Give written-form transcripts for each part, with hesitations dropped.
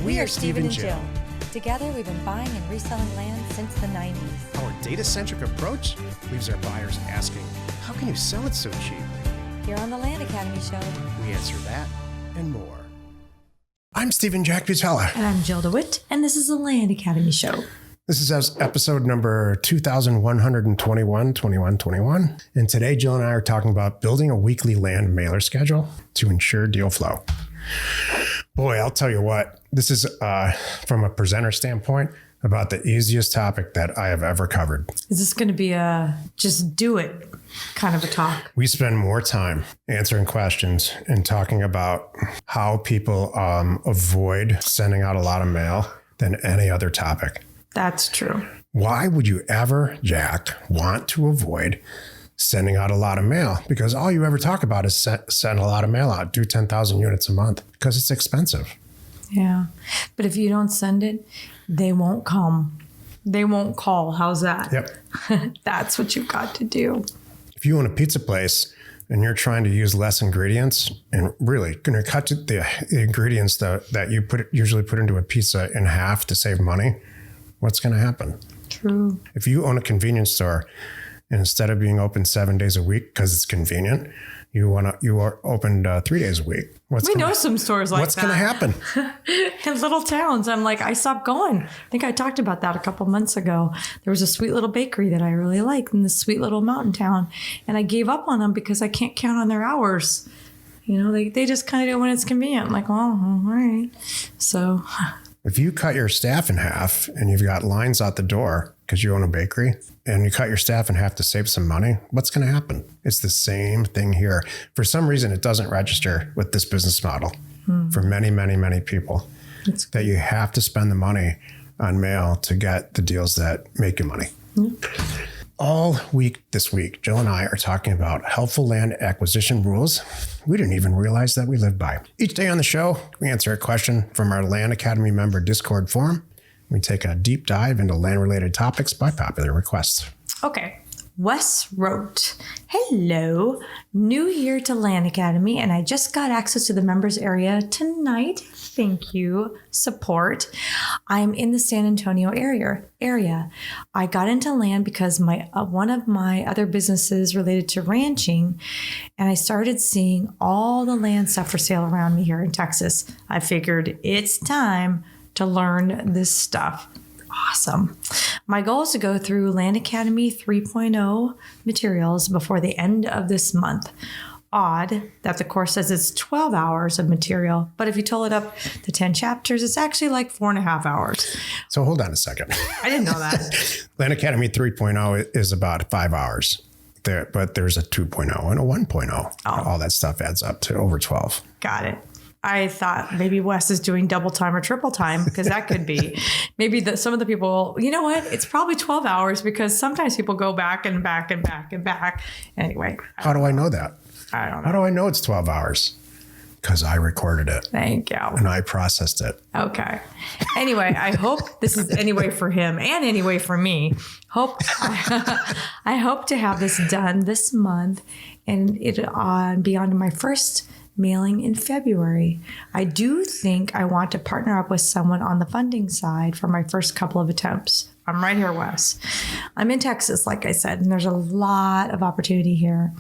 We are Steve and Jill. Together, we've been buying and reselling land since the 90s. Our data-centric approach leaves our buyers asking, how can you sell it so cheap? Here on the Land Academy Show, We answer that and more. I'm Stephen Jack Butala. And I'm Jill DeWit, and this is the Land Academy Show. This is episode number 2121. And today, Jill and I are talking about building a weekly land mailer schedule to ensure deal flow. Boy, I'll tell you what, this is, from a presenter standpoint, about the easiest topic that I have ever covered. Is this going to be a just do it kind of a talk? We spend more time answering questions and talking about how people avoid sending out a lot of mail than any other topic. That's true. Why would you ever, Jack, want to avoid sending out a lot of mail? Because all you ever talk about is send a lot of mail out, do 10,000 units a month, because it's expensive. Yeah. But if you don't send it, they won't come. They won't call. How's that? Yep. That's what you've got to do. If you own a pizza place and you're trying to use less ingredients and really going to cut the ingredients that you usually put into a pizza in half to save money, what's going to happen? True. If you own a convenience store and instead of being open 7 days a week because it's convenient, you are opened 3 days a week. We know some stores like that. What's going to happen? In little towns, I stopped going. I think I talked about that a couple months ago. There was a sweet little bakery that I really liked in this sweet little mountain town. And I gave up on them because I can't count on their hours. You know, they just kind of do it when it's convenient. I'm like, well, all right. So if you cut your staff in half and you've got lines out the door because you own a bakery and you cut your staff in half to save some money, what's going to happen? It's the same thing here. For some reason, it doesn't register with this business model for many, many, many people that you have to spend the money on mail to get the deals that make you money. All week this week, Jill and I are talking about helpful land acquisition rules we didn't even realize that we lived by. Each day on the show, we answer a question from our Land Academy member Discord forum. We take a deep dive into land-related topics by popular requests. Okay. Wes wrote, hello, new year to Land Academy, and I just got access to the members area tonight. Thank you. Support. I'm in the San Antonio area. I got into land because one of my other businesses related to ranching, and I started seeing all the land stuff for sale around me here in Texas. I figured it's time to learn this stuff. Awesome. My goal is to go through Land Academy 3.0 materials before the end of this month. Odd that the course says it's 12 hours of material, but if you total it up to 10 chapters, it's actually like 4.5 hours. So hold on a second. I didn't know that. Land Academy 3.0 is about 5 hours, but there's a 2.0 and a 1.0. Oh. All that stuff adds up to over 12. Got it. I thought maybe Wes is doing double time or triple time because that could be. Maybe some of the people, you know what? It's probably 12 hours because sometimes people go back and back and back and back. Anyway. How do I know that? I don't know. How do I know it's 12 hours? Because I recorded it. Thank you. And I processed it. Okay. Anyway, I hope this is anyway for him and anyway for me. I hope to have this done this month and it be on my first mailing in February. I do think I want to partner up with someone on the funding side for my first couple of attempts. I'm right here, Wes. I'm in Texas, like I said, and there's a lot of opportunity here.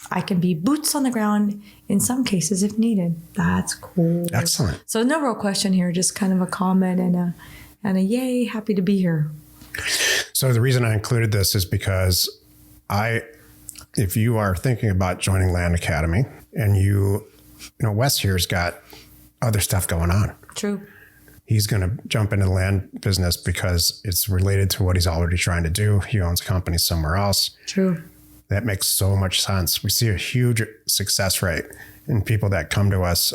I can be boots on the ground in some cases if needed. That's cool. Excellent. So no real question here, just kind of a comment and a yay, happy to be here. So the reason I included this is because if you are thinking about joining Land Academy and you know, Wes here's got other stuff going on. True. He's going to jump into the land business because it's related to what he's already trying to do. He owns a company somewhere else. True. That makes so much sense. We see a huge success rate in people that come to us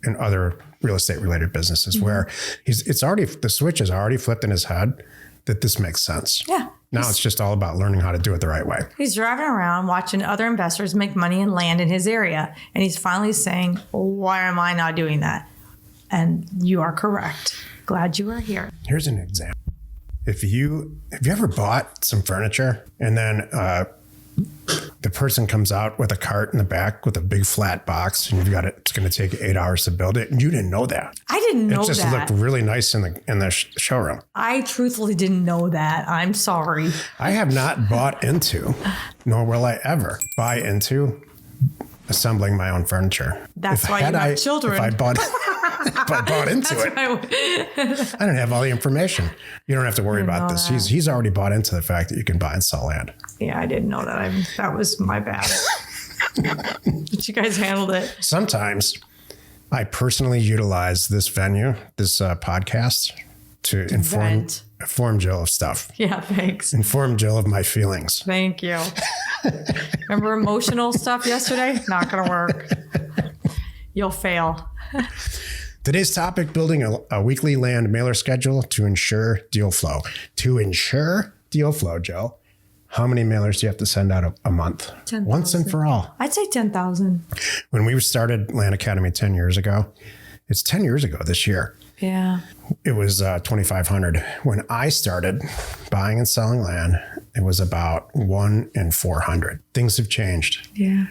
in other real estate related businesses where the switch is already flipped in his head that this makes sense. Yeah. Now it's just all about learning how to do it the right way. He's driving around watching other investors make money in land in his area. And he's finally saying, why am I not doing that? And you are correct. Glad you are here. Here's an example. Have you ever bought some furniture and then the person comes out with a cart in the back with a big flat box, and you've got it. It's going to take 8 hours to build it, and you didn't know that. I didn't know that. It just looked really nice in the showroom. I truthfully didn't know that. I'm sorry. I have not bought into, nor will I ever buy into, assembling my own furniture. That's why you have children. If I bought into it, I don't have all the information. You don't have to worry about this. He's already bought into the fact that you can buy and sell land. Yeah, I didn't know that. That was my bad. But you guys handled it. Sometimes I personally utilize this venue, this podcast, to inform Jill of stuff. Yeah, thanks. Inform Jill of my feelings. Thank you. Remember emotional stuff yesterday? Not going to work. You'll fail. Today's topic, building a weekly land mailer schedule to ensure deal flow. To ensure deal flow, Joe, how many mailers do you have to send out a month? 10,000. Once and for all. I'd say 10,000. When we started Land Academy 10 years ago, it's 10 years ago this year. Yeah. It was 2,500. When I started buying and selling land, it was about 1 in 400. Things have changed. Yeah.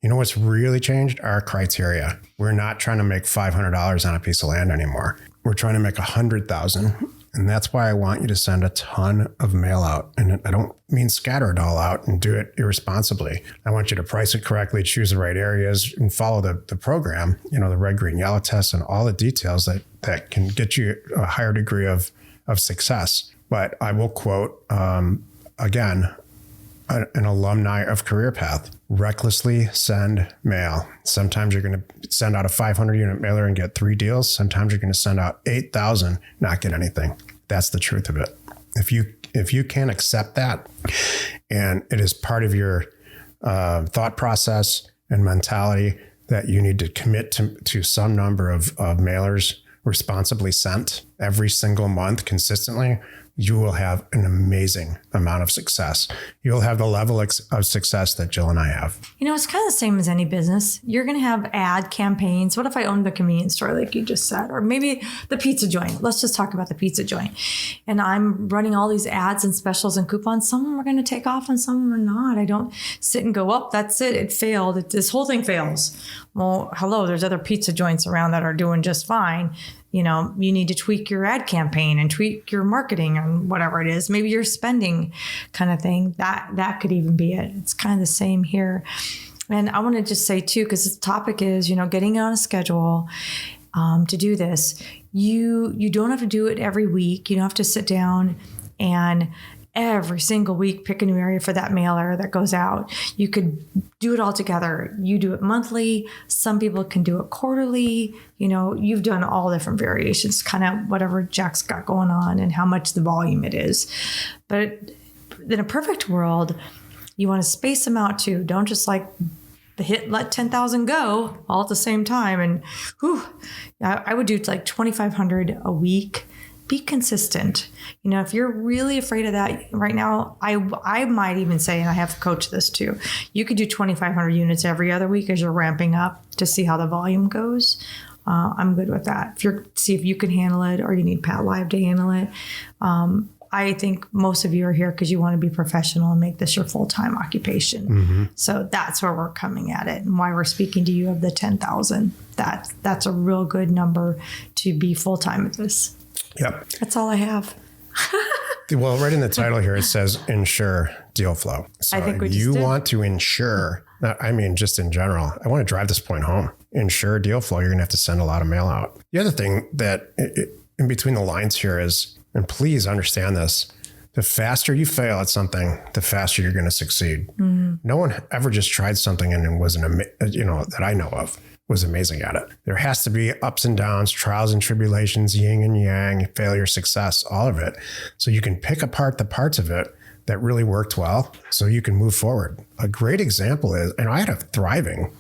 You know what's really changed? Our criteria. We're not trying to make $500 on a piece of land anymore. We're trying to make $100,000. And that's why I want you to send a ton of mail out. And I don't mean scatter it all out and do it irresponsibly. I want you to price it correctly, choose the right areas, and follow the program, the red, green, yellow test and all the details that can get you a higher degree of success. But I will quote, again, an alumni of Career Path: recklessly send mail. Sometimes you're going to send out a 500 unit mailer and get 3 deals. Sometimes you're going to send out 8,000, not get anything. That's the truth of it. If you can't accept that, and it is part of your thought process and mentality that you need to commit to some number of mailers responsibly sent every single month consistently, you will have an amazing amount of success. You'll have the level of success that Jill and I have. It's kind of the same as any business. You're going to have ad campaigns. What if I owned the convenience store like you just said? Or maybe the pizza joint. Let's just talk about the pizza joint. And I'm running all these ads and specials and coupons. Some of them are going to take off and some of them are not. I don't sit and go, oh, that's it. It failed. This whole thing fails. Well, hello, there's other pizza joints around that are doing just fine. You need to tweak your ad campaign and tweak your marketing and whatever it is. Maybe your spending kind of thing. That could even be it. It's kind of the same here. And I want to just say too, because the topic is, getting on a schedule to do this. You don't have to do it every week. You don't have to sit down and every single week pick a new area for that mailer that goes out. You could do it all together. You do it monthly. Some people can do it quarterly. You've done all different variations, kind of whatever Jack's got going on and how much the volume it is. But in a perfect world, you want to space them out too. Don't just let 10,000 go all at the same time. And I would do like 2,500 a week. Be consistent. If you're really afraid of that right now, I might even say, and I have coached this too, you could do 2,500 units every other week as you're ramping up to see how the volume goes. I'm good with that. See if you can handle it or you need Pat Live to handle it. I think most of you are here because you want to be professional and make this your full-time occupation. Mm-hmm. So that's where we're coming at it and why we're speaking to you of the 10,000. That's a real good number to be full-time at this. Yep. That's all I have. Well, right in the title here, it says ensure deal flow. So I think you want to ensure, just in general, I want to drive this point home. Ensure deal flow. You're going to have to send a lot of mail out. The other thing that in between the lines here is, and please understand this, the faster you fail at something, the faster you're going to succeed. Mm-hmm. No one ever just tried something and it wasn't, that I know of, was amazing at it. There has to be ups and downs, trials and tribulations, yin and yang, failure, success, all of it. So you can pick apart the parts of it that really worked well so you can move forward. A great example is, and I had a thriving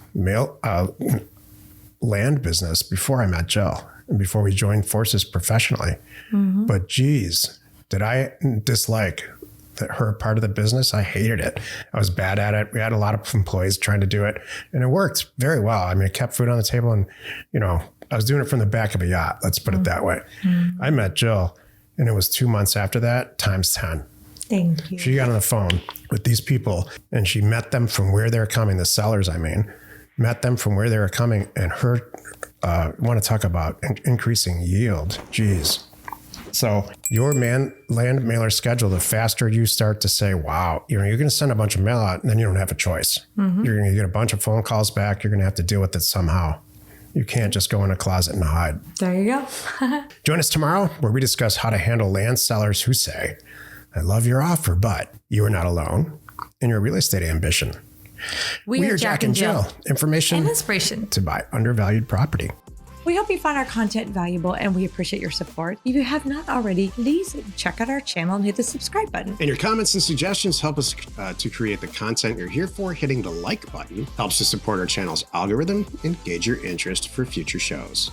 land business before I met Jill and before we joined forces professionally. Mm-hmm. But geez, did I dislike her part of the business? I hated it. I was bad at it. We had a lot of employees trying to do it and it worked very well. It kept food on the table and, I was doing it from the back of a yacht. Let's put it that way. Mm-hmm. I met Jill and it was 2 months after that, times 10. Thank you. She got on the phone with these people and she met them from where they're coming, the sellers, met them from where they were coming, and want to talk about increasing yield. Geez. So your land mailer schedule, the faster you start to say, wow, you're going to send a bunch of mail out and then you don't have a choice. Mm-hmm. You're going to get a bunch of phone calls back. You're going to have to deal with it somehow. You can't just go in a closet and hide. There you go. Join us tomorrow where we discuss how to handle land sellers who say, I love your offer, but you are not alone in your real estate ambition. We are Jack and Jill. Information and inspiration to buy undervalued property. We hope you found our content valuable and we appreciate your support. If you have not already, please check out our channel and hit the subscribe button. And your comments and suggestions help us to create the content you're here for. Hitting the like button helps to support our channel's algorithm and gauge your interest for future shows.